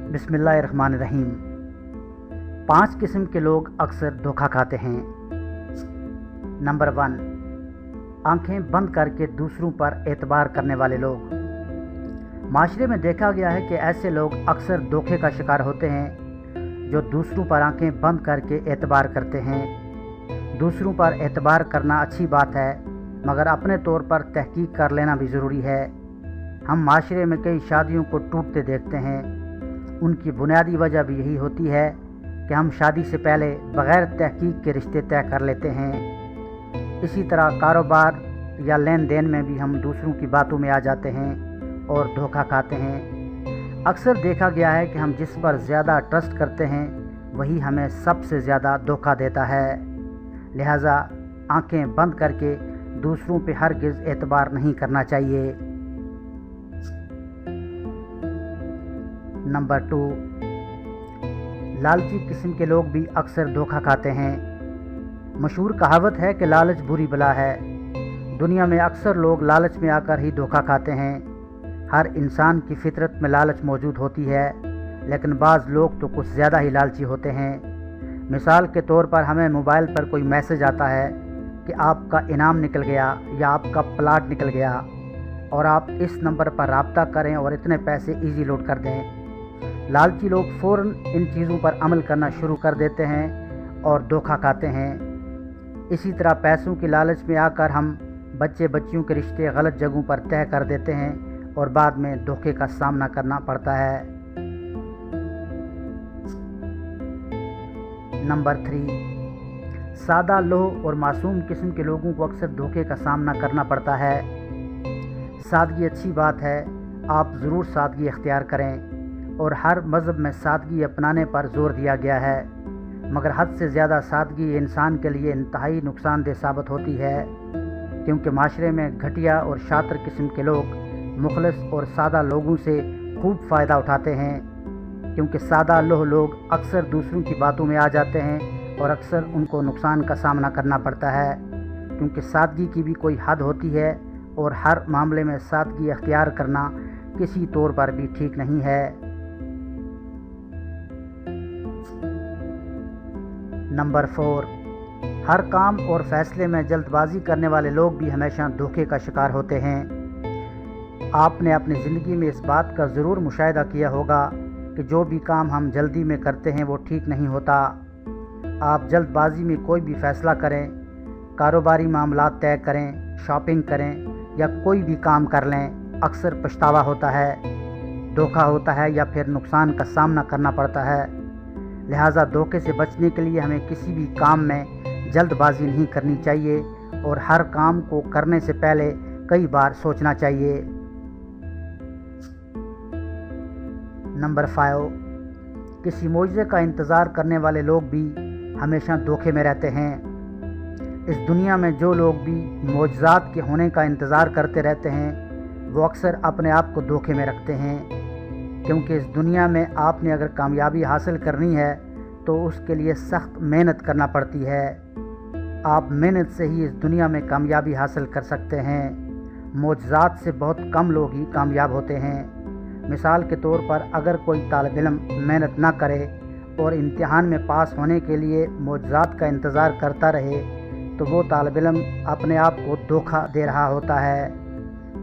बिस्मिल्लाहिर्रहमानिर्रहीम। 5 किस्म के लोग अक्सर धोखा खाते हैं। नंबर 1, आंखें बंद करके दूसरों पर एतबार करने वाले लोग। माशरे में देखा गया है कि ऐसे लोग अक्सर धोखे का शिकार होते हैं जो दूसरों पर आंखें बंद करके एतबार करते हैं। दूसरों पर एतबार करना अच्छी बात है, मगर अपने तौर पर तहकीक कर लेना भी ज़रूरी है। हम माशरे में कई शादियों को टूटते देखते हैं। उनकी बुनियादी वजह भी यही होती है कि हम शादी से पहले बग़ैर तहकीक के रिश्ते तय कर लेते हैं। इसी तरह कारोबार या लेन देन में भी हम दूसरों की बातों में आ जाते हैं और धोखा खाते हैं। अक्सर देखा गया है कि हम जिस पर ज़्यादा ट्रस्ट करते हैं वही हमें सबसे ज़्यादा धोखा देता है। लिहाजा आंखें बंद करके दूसरों पे हरगिज़ एतबार नहीं करना चाहिए। नंबर 2, लालची किस्म के लोग भी अक्सर धोखा खाते हैं। मशहूर कहावत है कि लालच बुरी बला है। दुनिया में अक्सर लोग लालच में आकर ही धोखा खाते हैं। हर इंसान की फितरत में लालच मौजूद होती है, लेकिन बाज़ लोग तो कुछ ज़्यादा ही लालची होते हैं। मिसाल के तौर पर हमें मोबाइल पर कोई मैसेज आता है कि आपका इनाम निकल गया या आपका प्लाट निकल गया और आप इस नंबर पर राब्ता करें और इतने पैसे इजी लोड कर दें। लालची लोग फ़ौरन इन चीज़ों पर अमल करना शुरू कर देते हैं और धोखा खाते हैं। इसी तरह पैसों की लालच में आकर हम बच्चे बच्चियों के रिश्ते गलत जगहों पर तय कर देते हैं और बाद में धोखे का सामना करना पड़ता है। नंबर 3, सादा लोह और मासूम किस्म के लोगों को अक्सर धोखे का सामना करना पड़ता है। सादगी अच्छी बात है, आप ज़रूर सादगी इख्तियार करें और हर मज़हब में सादगी अपनाने पर ज़ोर दिया गया है, मगर हद से ज़्यादा सादगी इंसान के लिए इंतहाई नुकसानदेह साबित होती है, क्योंकि माशरे में घटिया और शातिर किस्म के लोग मुखलिस और सादा लोगों से खूब फ़ायदा उठाते हैं। क्योंकि सादा लोह लोग अक्सर दूसरों की बातों में आ जाते हैं और अक्सर उनको नुकसान का सामना करना पड़ता है, क्योंकि सादगी की भी कोई हद होती है और हर मामले में सादगी इख्तियार करना किसी तौर पर भी ठीक नहीं है। नंबर 4, हर काम और फैसले में जल्दबाजी करने वाले लोग भी हमेशा धोखे का शिकार होते हैं। आपने अपनी ज़िंदगी में इस बात का ज़रूर मुशाहिदा किया होगा कि जो भी काम हम जल्दी में करते हैं वो ठीक नहीं होता। आप जल्दबाजी में कोई भी फ़ैसला करें, कारोबारी मामलात तय करें, शॉपिंग करें या कोई भी काम कर लें, अक्सर पछतावा होता है, धोखा होता है या फिर नुकसान का सामना करना पड़ता है। लिहाजा धोखे से बचने के लिए हमें किसी भी काम में जल्दबाजी नहीं करनी चाहिए और हर काम को करने से पहले कई बार सोचना चाहिए। नंबर 5, किसी मौजज़े का इंतज़ार करने वाले लोग भी हमेशा धोखे में रहते हैं। इस दुनिया में जो लोग भी मौजज़ात के होने का इंतज़ार करते रहते हैं वो अक्सर अपने आप को धोखे में रखते हैं, क्योंकि इस दुनिया में आपने अगर कामयाबी हासिल करनी है तो उसके लिए सख्त मेहनत करना पड़ती है। आप मेहनत से ही इस दुनिया में कामयाबी हासिल कर सकते हैं। मौजज़ात से बहुत कम लोग ही कामयाब होते हैं। मिसाल के तौर पर अगर कोई तालिब इल्म मेहनत ना करे और इम्तिहान में पास होने के लिए मौजज़ात का इंतज़ार करता रहे तो वो तालिब इल्म अपने आप को धोखा दे रहा होता है,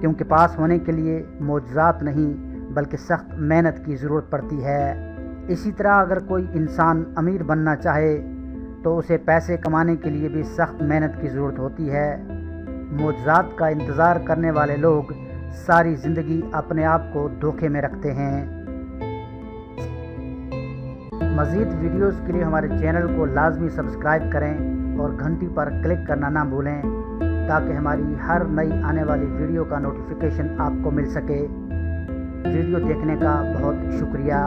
क्योंकि पास होने के लिए मौजज़ात नहीं बल्कि सख्त मेहनत की ज़रूरत पड़ती है। इसी तरह अगर कोई इंसान अमीर बनना चाहे तो उसे पैसे कमाने के लिए भी सख्त मेहनत की ज़रूरत होती है। मौजज़ात का इंतज़ार करने वाले लोग सारी ज़िंदगी अपने आप को धोखे में रखते हैं। मज़ीद वीडियोज़ के लिए हमारे चैनल को लाजमी सब्सक्राइब करें और घंटी पर क्लिक करना ना भूलें, ताकि हमारी हर नई आने वाली वीडियो का नोटिफिकेशन आपको मिल सके। वीडियो देखने का बहुत शुक्रिया।